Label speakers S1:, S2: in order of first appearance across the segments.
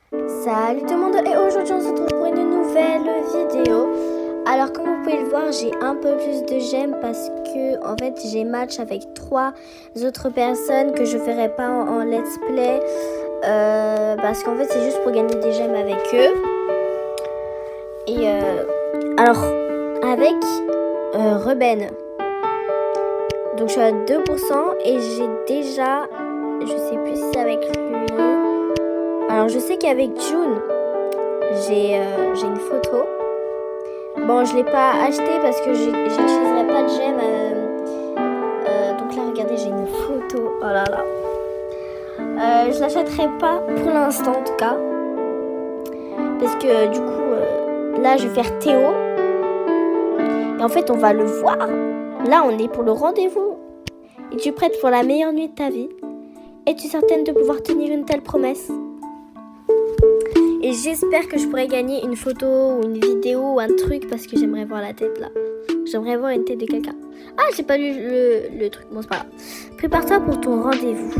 S1: Salut tout le monde et aujourd'hui on se retrouve pour une nouvelle vidéo. Alors comme vous pouvez le voir, j'ai un peu plus de j'aime parce que en fait j'ai match avec 3 autres personnes que je ferai pas en let's play parce qu'en fait c'est juste pour gagner des j'aime avec eux. Et alors avec Reuben, donc je suis à 2% et j'ai déjà, je sais plus si c'est avec lui. Alors je sais qu'avec June, j'ai une photo. Bon, je l'ai pas acheté parce que j'achèterai pas de j'aime. Donc là, regardez, j'ai une photo. Oh là là. Je l'achèterai pas pour l'instant en tout cas. Parce que du coup, là, je vais faire Théo. Et en fait, on va le voir. Là, on est pour le rendez-vous. Es-tu prête pour la meilleure nuit de ta vie? Es-tu certaine de pouvoir tenir une telle promesse? Et j'espère que je pourrai gagner une photo ou une vidéo ou un truc parce que j'aimerais voir la tête là. J'aimerais voir une tête de quelqu'un. Ah, j'ai pas lu le truc. Bon, c'est pas grave. Prépare-toi pour ton rendez-vous.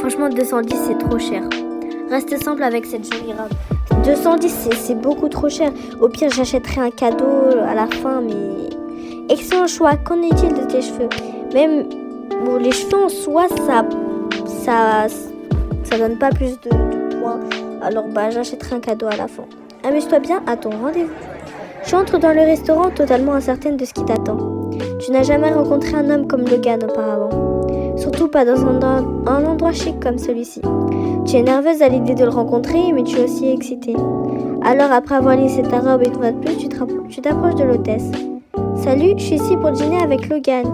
S1: Franchement, 210 c'est trop cher. Reste simple avec cette jolie robe. 210 c'est beaucoup trop cher. Au pire, j'achèterai un cadeau à la fin, mais... Excellent choix. Qu'en est-il de tes cheveux? Même bon, les cheveux en soi, ça donne pas plus de points. Alors j'achèterai un cadeau à la fin. Amuse-toi bien à ton rendez-vous. Tu entres dans le restaurant totalement incertaine de ce qui t'attend. Tu n'as jamais rencontré un homme comme Logan auparavant. Surtout pas dans un endroit chic comme celui-ci. Tu es nerveuse à l'idée de le rencontrer, mais tu es aussi excitée. Alors après avoir lissé ta robe une fois de plus, tu t'approches de l'hôtesse. Salut, je suis ici pour dîner avec Logan.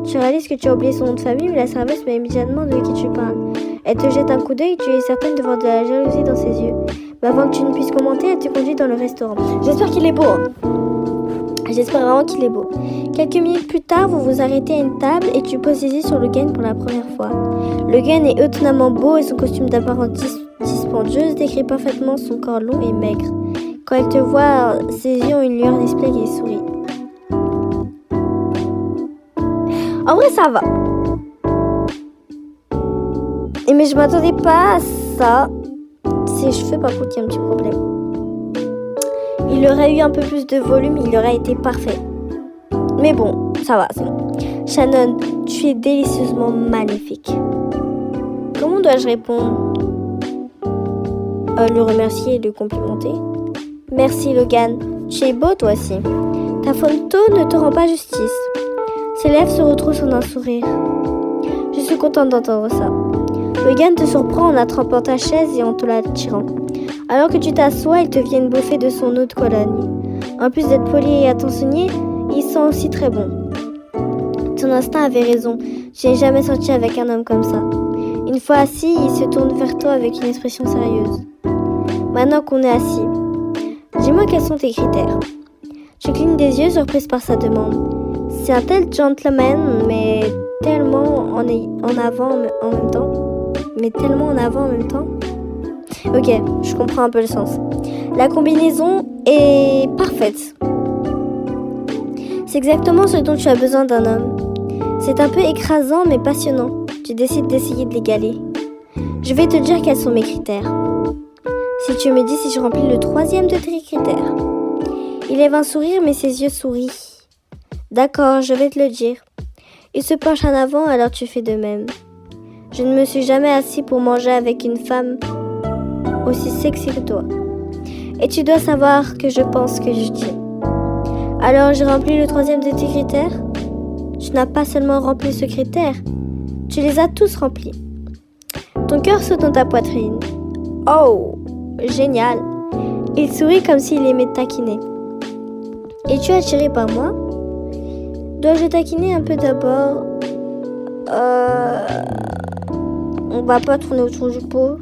S1: Tu réalises que tu as oublié son nom de famille, mais la serveuse met immédiatement de qui tu parles. Elle te jette un coup d'œil, tu es certaine de voir de la jalousie dans ses yeux. Mais avant que tu ne puisses commenter, elle te conduit dans le restaurant. J'espère qu'il est beau. J'espère vraiment qu'il est beau. Quelques minutes plus tard, vous vous arrêtez à une table et tu poses les yeux sur Logan pour la première fois. Logan est étonnamment beau et son costume d'apparence dispendieuse décrit parfaitement son corps long et maigre. Quand elle te voit, ses yeux ont une lueur d'esprit et il sourit. En vrai, ça va. Mais je m'attendais pas à ça. Ses cheveux, par contre, il y a un petit problème. Il aurait eu un peu plus de volume, il aurait été parfait. Mais bon, ça va, c'est bon. Shannon, tu es délicieusement magnifique. Comment dois-je répondre? Le remercier et le complimenter? Merci, Logan. Tu es beau, toi aussi. Ta photo ne te rend pas justice. Ses lèvres se retroussent en un sourire. Je suis contente d'entendre ça. Logan te surprend en attrapant ta chaise et en te la tirant. Alors que tu t'assois, il te vient une bouffée de son eau de Cologne. En plus d'être poli et attentionné, il sent aussi très bon. Ton instinct avait raison. Je n'ai jamais sorti avec un homme comme ça. Une fois assis, il se tourne vers toi avec une expression sérieuse. Maintenant qu'on est assis, dis-moi quels sont tes critères. Tu clignes des yeux, surprise par sa demande. C'est un tel gentleman, mais tellement en avant en même temps. Ok, je comprends un peu le sens. La combinaison est parfaite. C'est exactement ce dont tu as besoin d'un homme. C'est un peu écrasant, mais passionnant. Tu décides d'essayer de l'égaler. Je vais te dire quels sont mes critères. Si tu me dis si je remplis le 3e de tes critères. Il lève un sourire, mais ses yeux sourient. D'accord, je vais te le dire. Il se penche en avant, alors tu fais de même. Je ne me suis jamais assis pour manger avec une femme aussi sexy que toi. Et tu dois savoir que je pense que je dis. Alors j'ai rempli le 3e de tes critères? Tu n'as pas seulement rempli ce critère, tu les as tous remplis. Ton cœur saute dans ta poitrine. Oh, génial. Il sourit comme s'il aimait te taquiner. Es-tu attiré par moi? Dois-je taquiner un peu d'abord? On va pas tourner autour du pot.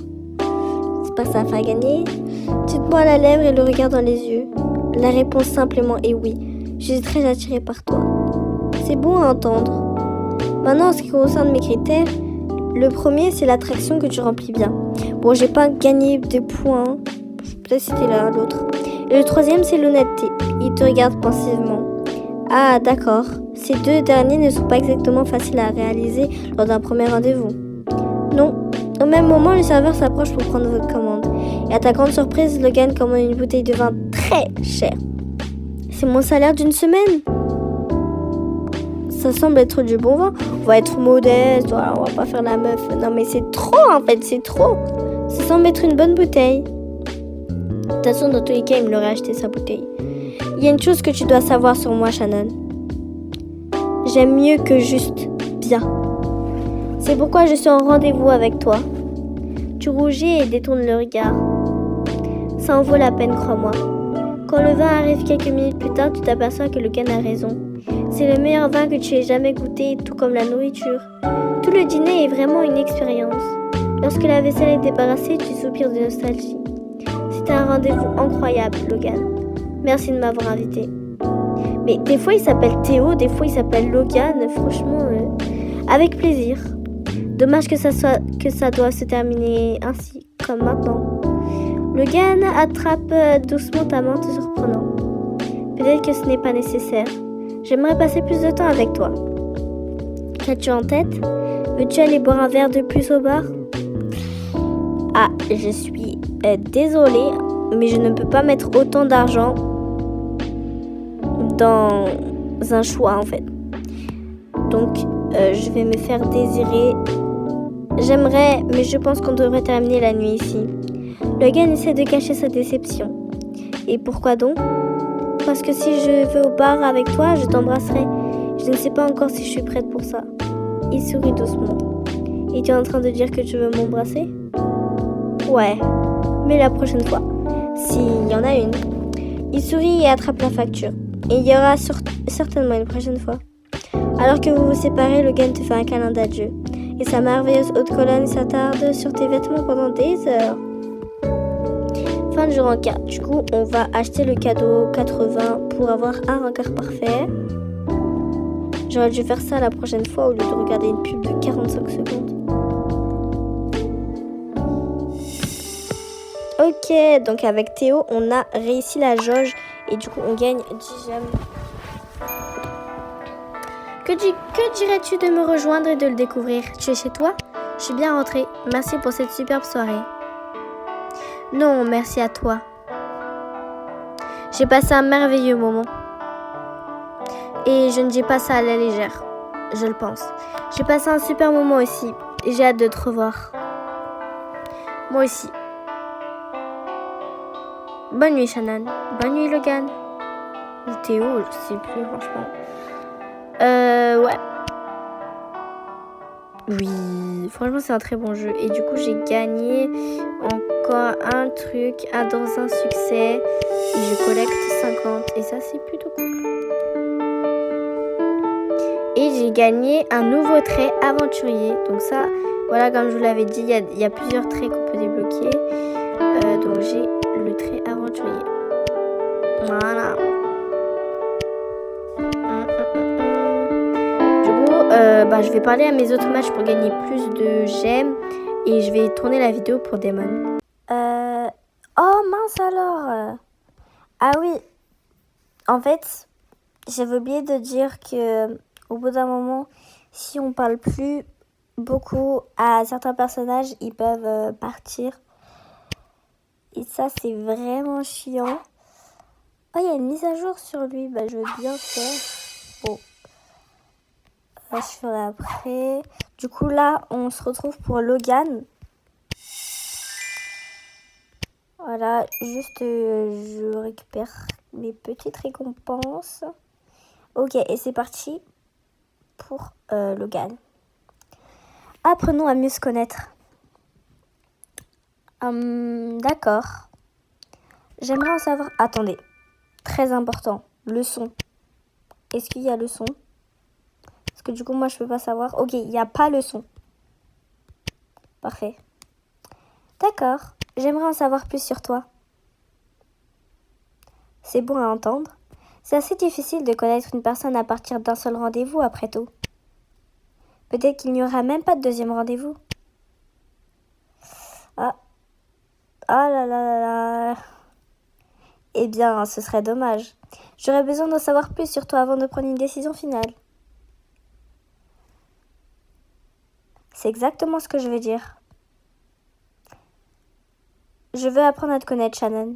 S1: C'est pas ça, faire gagner. Tu te bois la lèvre et le regardes dans les yeux. La réponse simplement est oui. Je suis très attirée par toi. C'est bon à entendre. Maintenant, en ce qui concerne mes critères, le premier, c'est l'attraction que tu remplis bien. Bon, j'ai pas gagné de points. Peut-être c'était l'autre. Et le 3e, c'est l'honnêteté. Il te regarde pensivement. Ah, d'accord. Ces 2 derniers ne sont pas exactement faciles à réaliser lors d'un premier rendez-vous. Au même moment, le serveur s'approche pour prendre votre commande. Et à ta grande surprise, Logan commande une bouteille de vin très chère. C'est mon salaire d'une semaine. Ça semble être du bon vin. On va être modeste, voilà, on va pas faire la meuf. Non mais c'est trop en fait, c'est trop. Ça semble être une bonne bouteille. De toute façon, dans tous les cas, il me l'aurait acheté sa bouteille. Il y a une chose que tu dois savoir sur moi, Shannon. J'aime mieux que juste bien. C'est pourquoi je suis en rendez-vous avec toi. Tu rougis et détournes le regard. Ça en vaut la peine, crois-moi. Quand le vin arrive quelques minutes plus tard, tu t'aperçois que Logan a raison. C'est le meilleur vin que tu aies jamais goûté, tout comme la nourriture. Tout le dîner est vraiment une expérience. Lorsque la vaisselle est débarrassée, tu soupires de nostalgie. C'était un rendez-vous incroyable, Logan. Merci de m'avoir invité. Mais des fois, il s'appelle Théo, des fois, il s'appelle Logan. Franchement, avec plaisir. Dommage que ça doit se terminer ainsi, comme maintenant. Logan attrape doucement ta main, te surprenant. Peut-être que ce n'est pas nécessaire. J'aimerais passer plus de temps avec toi. Qu'as-tu en tête? Veux-tu aller boire un verre de plus au bar? Ah, je suis désolée, mais je ne peux pas mettre autant d'argent dans un choix en fait. Donc, je vais me faire désirer. J'aimerais, mais je pense qu'on devrait terminer la nuit ici. Logan essaie de cacher sa déception. Et pourquoi donc? Parce que si je vais au bar avec toi, je t'embrasserai. Je ne sais pas encore si je suis prête pour ça. Il sourit doucement. Et tu es en train de dire que tu veux m'embrasser? Ouais, mais la prochaine fois, s'il y en a une. Il sourit et attrape la facture. Et il y aura certainement une prochaine fois. Alors que vous vous séparez, Logan te fait un câlin d'adieu. Et sa merveilleuse haute colonne s'attarde sur tes vêtements pendant des heures. Fin de jour en 4. Du coup, on va acheter le cadeau 80 pour avoir un rencard parfait. J'aurais dû faire ça la prochaine fois au lieu de regarder une pub de 45 secondes. Ok, donc avec Théo, on a réussi la jauge et du coup, on gagne 10 gemmes. Que dirais-tu de me rejoindre et de le découvrir? Tu es chez toi? Je suis bien rentrée. Merci pour cette superbe soirée. Non, merci à toi. J'ai passé un merveilleux moment. Et je ne dis pas ça à la légère. Je le pense. J'ai passé un super moment aussi. Et j'ai hâte de te revoir. Moi aussi. Bonne nuit, Shannon. Bonne nuit, Logan. Ou Théo, je sais plus, franchement. Ouais. Oui, franchement, c'est un très bon jeu. Et du coup, j'ai gagné encore un truc dans un succès. Et je collecte 50. Et ça, c'est plutôt cool. Et j'ai gagné un nouveau trait aventurier. Donc ça, voilà, comme je vous l'avais dit, il y a plusieurs traits qu'on peut débloquer. Donc j'ai le trait aventurier. Voilà. Je vais parler à mes autres matchs pour gagner plus de gemmes. Et je vais tourner la vidéo pour Damon. Oh mince alors. Ah oui. En fait, j'avais oublié de dire que au bout d'un moment, si on parle plus beaucoup à certains personnages, ils peuvent partir. Et ça, c'est vraiment chiant. Oh, il y a une mise à jour sur lui. Je veux bien faire. Bon. Je ferai après. Du coup, là, on se retrouve pour Logan. Voilà, juste je récupère mes petites récompenses. Ok, et c'est parti pour Logan. Apprenons à mieux se connaître. D'accord. J'aimerais en savoir... Attendez, très important, le son. Est-ce qu'il y a le son? Parce que du coup, moi, je peux pas savoir. Ok, il n'y a pas le son. Parfait. D'accord. J'aimerais en savoir plus sur toi. C'est bon à entendre. C'est assez difficile de connaître une personne à partir d'un seul rendez-vous, après tout. Peut-être qu'il n'y aura même pas de deuxième rendez-vous. Ah. Ah là là là là. Eh bien, ce serait dommage. J'aurais besoin d'en savoir plus sur toi avant de prendre une décision finale. C'est exactement ce que je veux dire. Je veux apprendre à te connaître, Shannon.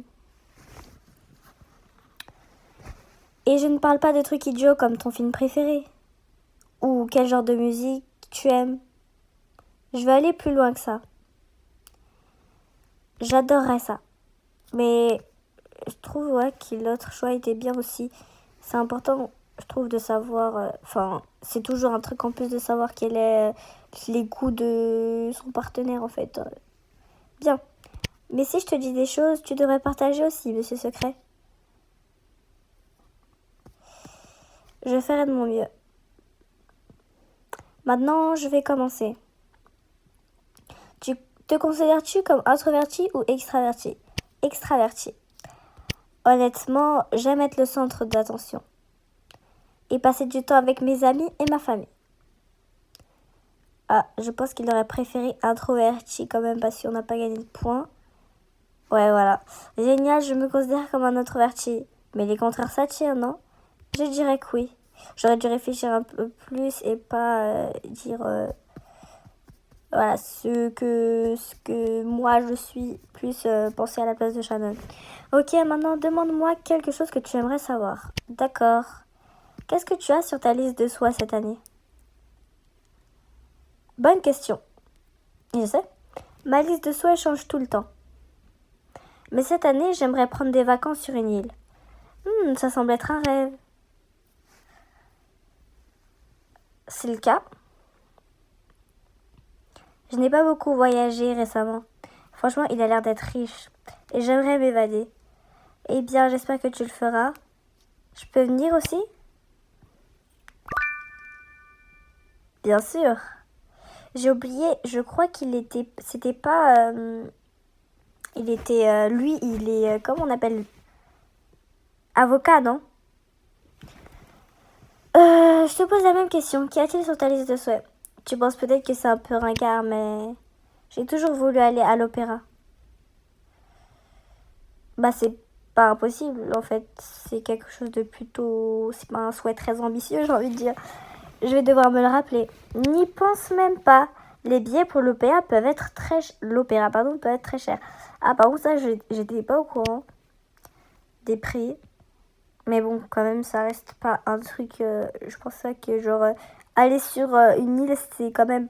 S1: Et je ne parle pas de trucs idiots comme ton film préféré. Ou quel genre de musique tu aimes. Je veux aller plus loin que ça. J'adorerais ça. Mais je trouve que l'autre choix était bien aussi. C'est important, je trouve, de savoir... c'est toujours un truc en plus de savoir quel est les goûts de son partenaire, en fait. Bien. Mais si je te dis des choses, tu devrais partager aussi, monsieur secret. Je ferai de mon mieux. Maintenant, je vais commencer. Te considères-tu comme introverti ou extraverti? Extraverti. Honnêtement, j'aime être le centre d'attention. Et passer du temps avec mes amis et ma famille. Ah, je pense qu'il aurait préféré introverti quand même parce qu'on n'a pas gagné de points. Ouais, voilà. Génial, je me considère comme un introverti. Mais les contraires s'attirent, non? Je dirais que oui. J'aurais dû réfléchir un peu plus et pas dire... voilà, ce que moi je suis, plus penser à la place de Shannon. Ok, maintenant demande-moi quelque chose que tu aimerais savoir. D'accord. Qu'est-ce que tu as sur ta liste de souhaits cette année? Bonne question. Je sais, ma liste de souhaits change tout le temps. Mais cette année, j'aimerais prendre des vacances sur une île. Ça semble être un rêve. C'est le cas. Je n'ai pas beaucoup voyagé récemment. Franchement, il a l'air d'être riche. Et j'aimerais m'évader. Eh bien, j'espère que tu le feras. Je peux venir aussi? Bien sûr. J'ai oublié, je crois qu'il était... C'était pas... il était... lui, il est... comment on appelle? Avocat, non? Je te pose la même question. Qu'y a-t-il sur ta liste de souhaits? Tu penses peut-être que c'est un peu ringard, mais... J'ai toujours voulu aller à l'opéra. Bah, c'est pas impossible, en fait. C'est quelque chose de plutôt... C'est pas un souhait très ambitieux, j'ai envie de dire. Je vais devoir me le rappeler. N'y pense même pas. Les billets pour l'opéra peuvent être très... L'opéra, pardon, peut être très cher. Ah, par contre, ça, j'étais pas au courant des prix. Mais bon, quand même, ça reste pas un truc... je pense pas que, genre... aller sur une île, c'est quand même...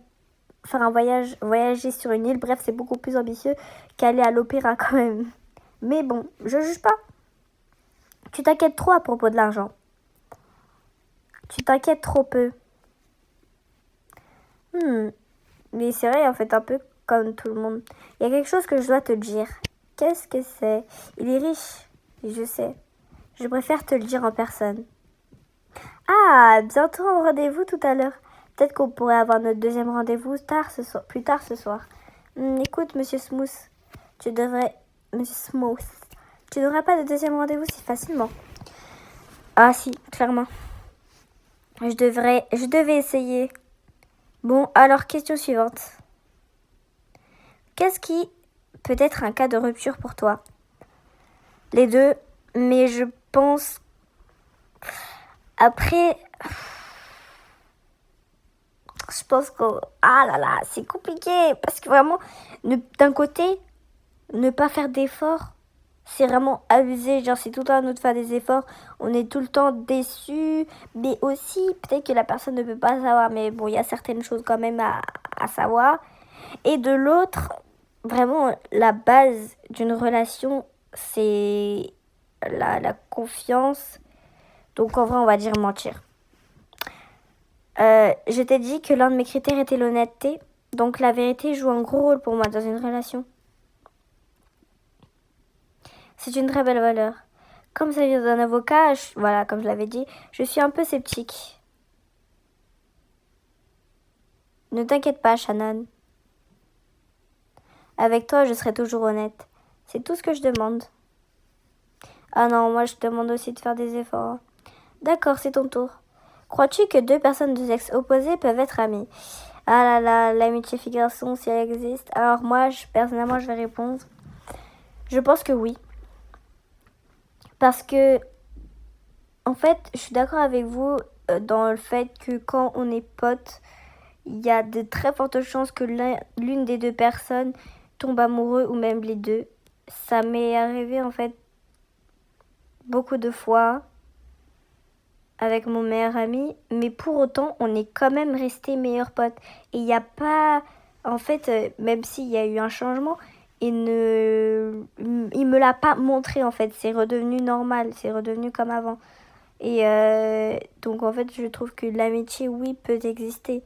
S1: Faire un voyage, voyager sur une île, bref, c'est beaucoup plus ambitieux qu'aller à l'opéra quand même. Mais bon, je juge pas. Tu t'inquiètes trop à propos de l'argent. Tu t'inquiètes trop peu. Mais c'est vrai, en fait, un peu comme tout le monde. Il y a quelque chose que je dois te dire. Qu'est-ce que c'est? Il est riche, je sais. Je préfère te le dire en personne. Ah, bientôt un rendez-vous tout à l'heure. Peut-être qu'on pourrait avoir notre deuxième rendez-vous plus tard ce soir. Écoute, Monsieur Smooth, Monsieur Smooth, tu n'auras pas de deuxième rendez-vous si facilement. Ah si, clairement. Je devais essayer. Bon, alors question suivante. Qu'est-ce qui peut être un cas de rupture pour toi? Les deux, mais je pense... Après... Je pense que... Ah là là, c'est compliqué. Parce que vraiment, d'un côté, ne pas faire d'efforts, c'est vraiment abusé. Genre, c'est tout le temps à nous de faire des efforts. On est tout le temps déçus. Mais aussi, peut-être que la personne ne peut pas savoir. Mais bon, il y a certaines choses quand même à savoir. Et de l'autre, vraiment, la base d'une relation, c'est la confiance. Donc, en vrai, on va dire mentir. Je t'ai dit que l'un de mes critères était l'honnêteté. Donc, la vérité joue un gros rôle pour moi dans une relation. C'est une très belle valeur. Comme ça vient d'un avocat, voilà, comme je l'avais dit, je suis un peu sceptique. Ne t'inquiète pas, Shannon. Avec toi, je serai toujours honnête. C'est tout ce que je demande. Ah non, moi je te demande aussi de faire des efforts. D'accord, c'est ton tour. Crois-tu que deux personnes de sexe opposé peuvent être amies? Ah là là, l'amitié fille-garçon, si elle existe. Alors moi, personnellement, je vais répondre. Je pense que oui. Parce que, en fait, je suis d'accord avec vous dans le fait que quand on est potes, il y a de très fortes chances que l'une des deux personnes tombe amoureux ou même les deux. ça m'est arrivé en fait beaucoup de fois avec mon meilleur ami, mais pour autant, on est quand même restés meilleurs potes. Et il n'y a pas, en fait, même s'il y a eu un changement, il me l'a pas montré en fait. C'est redevenu normal, c'est redevenu comme avant. Et donc en fait, je trouve que l'amitié, oui, peut exister.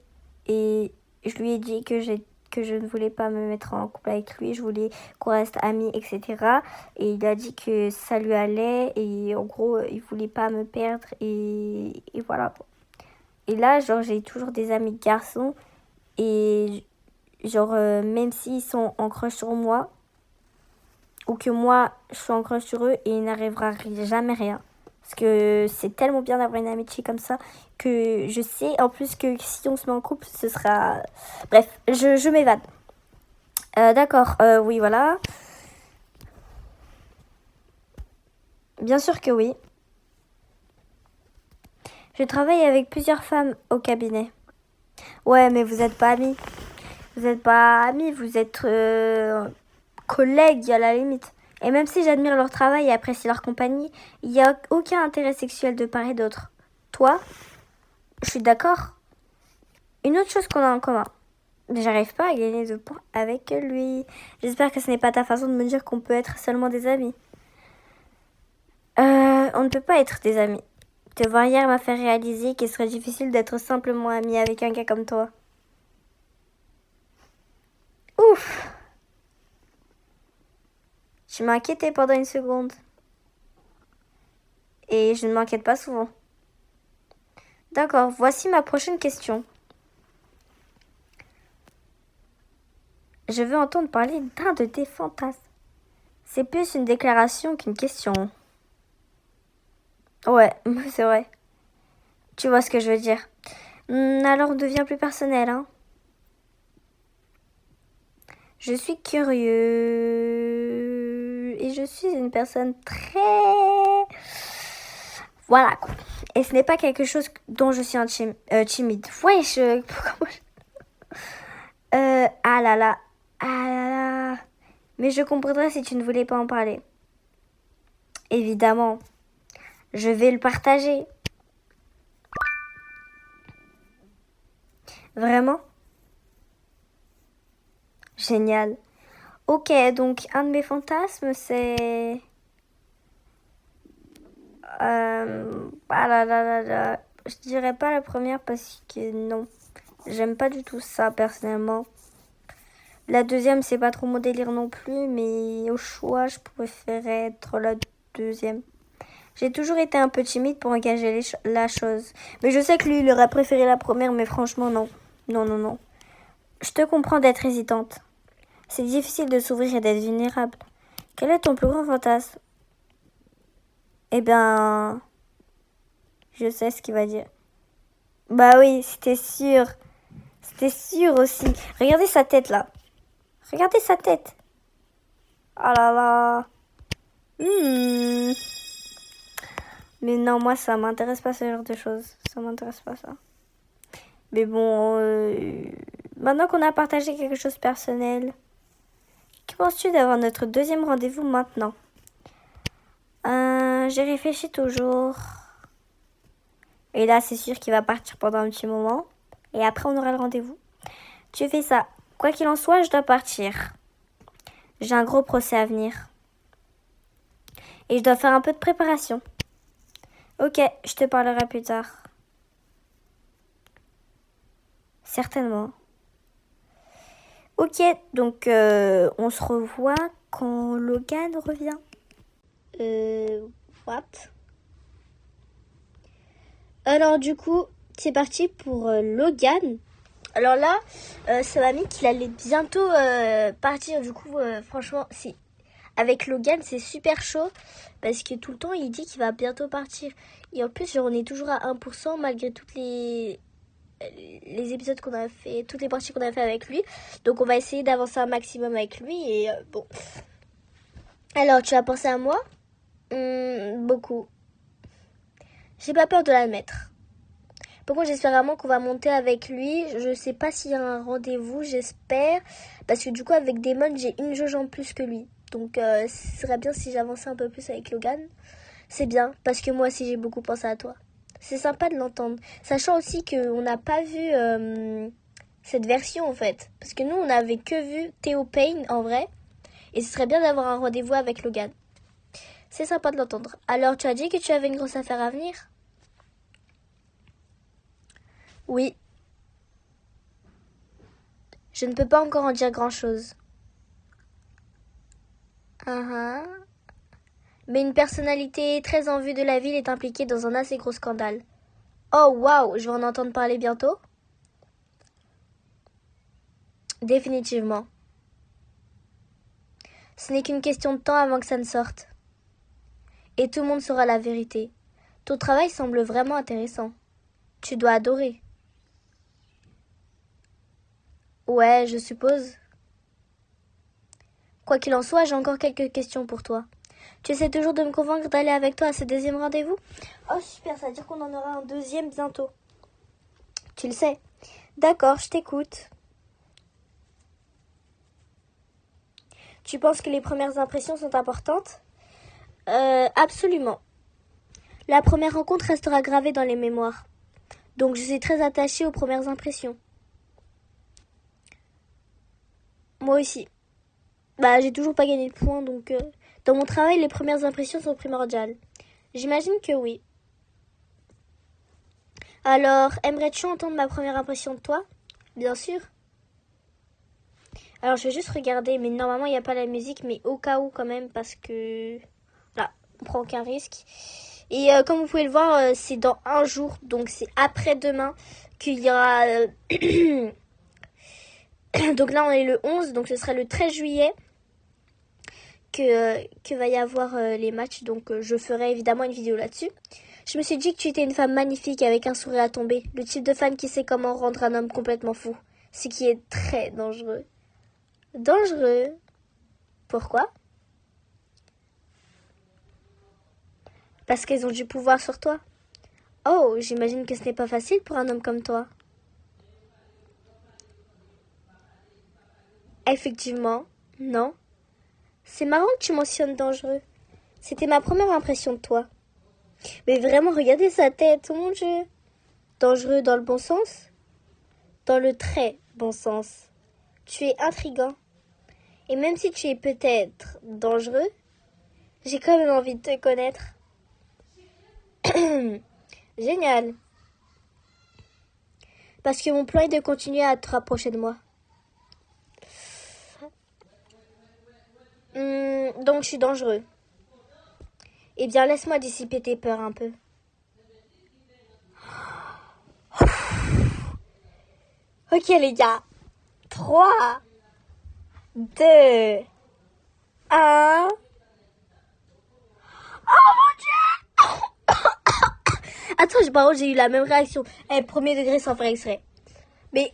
S1: Et je lui ai dit que je ne voulais pas me mettre en couple avec lui, je voulais qu'on reste amis, etc. Et il a dit que ça lui allait et en gros, il voulait pas me perdre et voilà. Et là, genre, j'ai toujours des amis garçons et genre, même s'ils sont en crush sur moi ou que moi, je suis en crush sur eux et il n'arrivera jamais rien. Parce que c'est tellement bien d'avoir une amitié comme ça que je sais en plus que si on se met en couple, ce sera... Bref, je m'évade. D'accord, oui, voilà. Bien sûr que oui. Je travaille avec plusieurs femmes au cabinet. Ouais, mais vous n'êtes pas amis. Vous n'êtes pas amis, vous êtes collègues à la limite. Et même si j'admire leur travail et apprécie leur compagnie, il n'y a aucun intérêt sexuel de part et d'autre. Toi, je suis d'accord. Une autre chose qu'on a en commun. J'arrive pas à gagner de points avec lui. J'espère que ce n'est pas ta façon de me dire qu'on peut être seulement des amis. On ne peut pas être des amis. Te voir hier m'a fait réaliser qu'il serait difficile d'être simplement ami avec un gars comme toi. Ouf! Tu m'as inquiété pendant une seconde. Et je ne m'inquiète pas souvent. D'accord, voici ma prochaine question. Je veux entendre parler d'un de tes fantasmes. C'est plus une déclaration qu'une question. Ouais, c'est vrai. Tu vois ce que je veux dire. Alors on devient plus personnel, hein. Je suis curieux. Et je suis une personne très... Voilà, quoi. Et ce n'est pas quelque chose dont je suis timide. Ouais, ah là là. Ah là là. Mais je comprendrais si tu ne voulais pas en parler. Évidemment. Je vais le partager. Vraiment? Génial. Ok, donc un de mes fantasmes, c'est... Ah là là là là. Je dirais pas la première parce que non. J'aime pas du tout ça personnellement. La deuxième, c'est pas trop mon délire non plus, mais au choix, je préférais être la deuxième. J'ai toujours été un peu timide pour engager la chose. Mais je sais que lui, il aurait préféré la première, mais franchement, non. Non, non, non. Je te comprends d'être hésitante. C'est difficile de s'ouvrir et d'être vulnérable. Quel est ton plus grand fantasme? Eh bien, je sais ce qu'il va dire. Bah oui, c'était sûr. C'était sûr aussi. Regardez sa tête là. Regardez sa tête. Oh là là. Mais non, moi ça m'intéresse pas ce genre de choses. Ça m'intéresse pas ça. Mais bon, maintenant qu'on a partagé quelque chose de personnel, que penses-tu d'avoir notre deuxième rendez-vous maintenant? J'ai réfléchi toujours. Et là, c'est sûr qu'il va partir pendant un petit moment. Et après, on aura le rendez-vous. Tu fais ça. Quoi qu'il en soit, je dois partir. J'ai un gros procès à venir. Et je dois faire un peu de préparation. Ok, je te parlerai plus tard. Certainement. Ok, donc on se revoit quand Logan revient. What? Alors du coup, c'est parti pour Logan. Alors là, ça m'a mis qu'il allait bientôt partir. Du coup, franchement, avec Logan, c'est super chaud. Parce que tout le temps, il dit qu'il va bientôt partir. Et en plus, genre, on est toujours à 1% malgré toutes les épisodes qu'on a fait, toutes les parties qu'on a fait avec lui. Donc on va essayer d'avancer un maximum avec lui. Et bon. Alors, tu as pensé à moi? Beaucoup. J'ai pas peur de l'admettre. Par contre, j'espère vraiment qu'on va monter avec lui. Je sais pas s'il y a un rendez-vous, j'espère. Parce que du coup, avec Damon, j'ai une jauge en plus que lui. Donc ce serait bien si j'avançais un peu plus avec Logan. C'est bien, parce que moi aussi j'ai beaucoup pensé à toi. C'est sympa de l'entendre. Sachant aussi qu'on n'a pas vu cette version en fait. Parce que nous on n'avait que vu Theo Payne en vrai. Et ce serait bien d'avoir un rendez-vous avec Logan. C'est sympa de l'entendre. Alors tu as dit que tu avais une grosse affaire à venir? Oui. Je ne peux pas encore en dire grand-chose. Mais une personnalité très en vue de la ville est impliquée dans un assez gros scandale. Oh waouh, je vais en entendre parler bientôt? Définitivement. Ce n'est qu'une question de temps avant que ça ne sorte. Et tout le monde saura la vérité. Ton travail semble vraiment intéressant. Tu dois adorer. Ouais, je suppose. Quoi qu'il en soit, j'ai encore quelques questions pour toi. Tu essaies toujours de me convaincre d'aller avec toi à ce deuxième rendez-vous? Oh super, ça veut dire qu'on en aura un deuxième bientôt. Tu le sais. D'accord, je t'écoute. Tu penses que les premières impressions sont importantes? Absolument. La première rencontre restera gravée dans les mémoires. Donc je suis très attachée aux premières impressions. Moi aussi. J'ai toujours pas gagné de points, donc dans mon travail, les premières impressions sont primordiales. J'imagine que oui. Alors, aimerais-tu entendre ma première impression de toi? Bien sûr. Alors, je vais juste regarder, mais normalement, il n'y a pas la musique, mais au cas où quand même, parce que... Là, on prend aucun risque. Et comme vous pouvez le voir, c'est dans un jour, donc c'est après-demain qu'il y aura... donc là, on est le 11, donc ce sera le 13 juillet que va y avoir les matchs. Donc je ferai évidemment une vidéo là-dessus. Je me suis dit que tu étais une femme magnifique avec un sourire à tomber. Le type de femme qui sait comment rendre un homme complètement fou. Ce qui est très dangereux. Dangereux? Pourquoi? Parce qu'elles ont du pouvoir sur toi. Oh, j'imagine que ce n'est pas facile pour un homme comme toi. Effectivement, non. C'est marrant que tu mentionnes dangereux. C'était ma première impression de toi. Mais vraiment, regardez sa tête, oh mon Dieu. Dangereux dans le bon sens? Dans le très bon sens. Tu es intriguant. Et même si tu es peut-être dangereux, j'ai quand même envie de te connaître. Génial. Parce que mon plan est de continuer à te rapprocher de moi. Donc je suis dangereux. Eh bien, laisse-moi dissiper tes peurs un peu. Ok les gars. 3, 2, 1... Oh mon Dieu! Attends, par contre, j'ai eu la même réaction. Premier degré sans faire exprès. Mais...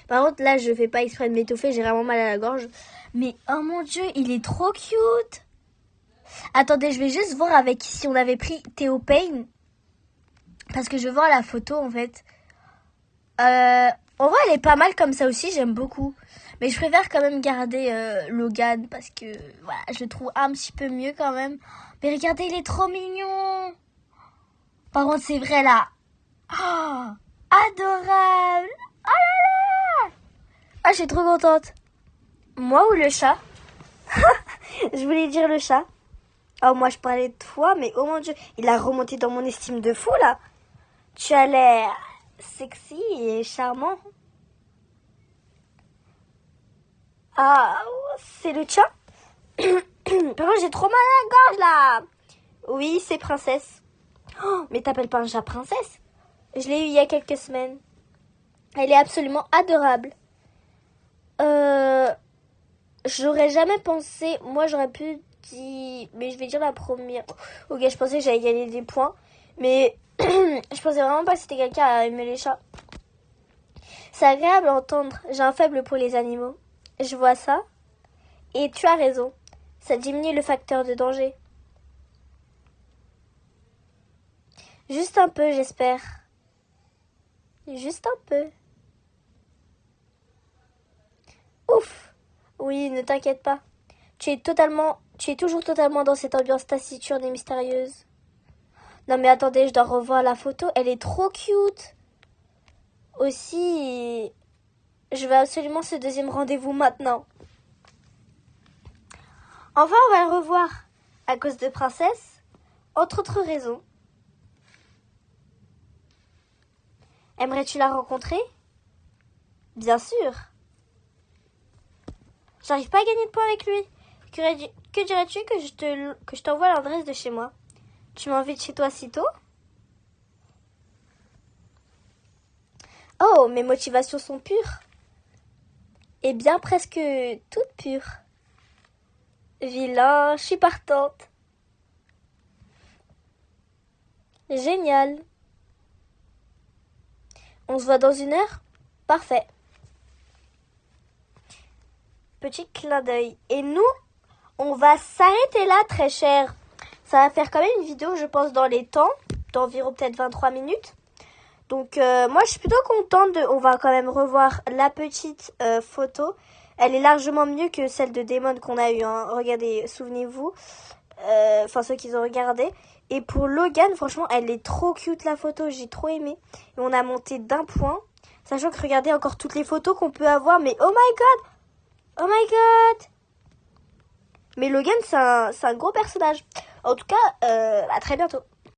S1: Par contre, là, je fais pas exprès de m'étouffer. J'ai vraiment mal à la gorge. Mais, oh mon Dieu, il est trop cute! Attendez, je vais juste voir avec si on avait pris Theo Payne. Parce que je veux voir la photo, en fait. En vrai, elle est pas mal comme ça aussi. J'aime beaucoup. Mais je préfère quand même garder Logan. Parce que, voilà, je le trouve un petit peu mieux quand même. Mais regardez, il est trop mignon! Par contre, c'est vrai, là. Oh, adorable! Oh là là! Ah, je suis trop contente. Moi ou le chat? Je voulais dire le chat. Oh, moi, je parlais de toi, mais oh mon Dieu, il a remonté dans mon estime de fou, là. Tu as l'air sexy et charmant. Ah, c'est le chat? Par contre, j'ai trop mal à la gorge, là. Oui, c'est princesse. Oh, mais t'appelles pas un chat princesse? Je l'ai eu il y a quelques semaines. Elle est absolument adorable. J'aurais jamais pensé... Moi, j'aurais pu dire... Mais je vais dire la première. Ok, je pensais que j'allais gagner des points. Mais je pensais vraiment pas que c'était quelqu'un à aimer les chats. C'est agréable à entendre. J'ai un faible pour les animaux. Je vois ça. Et tu as raison. Ça diminue le facteur de danger. Juste un peu, j'espère. Juste un peu. Ouf. Oui, ne t'inquiète pas. Tu es toujours totalement dans cette ambiance taciturne et mystérieuse. Non mais attendez, je dois revoir la photo. Elle est trop cute. Aussi, je veux absolument ce deuxième rendez-vous maintenant. Enfin, on va le revoir à cause de Princesse, entre autres raisons. Aimerais-tu la rencontrer? Bien sûr. J'arrive pas à gagner de points avec lui. Que dirais-tu que je t'envoie l'adresse de chez moi? Tu m'invites chez toi si tôt? Oh, mes motivations sont pures. Et bien presque toutes pures. Vilain, je suis partante. Génial. On se voit dans 1 heure? Parfait. Petit clin d'œil. Et nous, on va s'arrêter là, très cher. Ça va faire quand même une vidéo, je pense, dans les temps, d'environ peut-être 23 minutes. Donc, moi, je suis plutôt contente. On va quand même revoir la petite photo. Elle est largement mieux que celle de Damon qu'on a eue. Hein. Regardez, souvenez-vous. Enfin, ceux qui ont regardé. Et pour Logan, franchement, elle est trop cute, la photo. J'ai trop aimé. Et on a monté d'1 point. Sachant que, regardez encore toutes les photos qu'on peut avoir. Mais oh my god! Oh my god! Mais Logan, c'est un gros personnage. En tout cas, à très bientôt.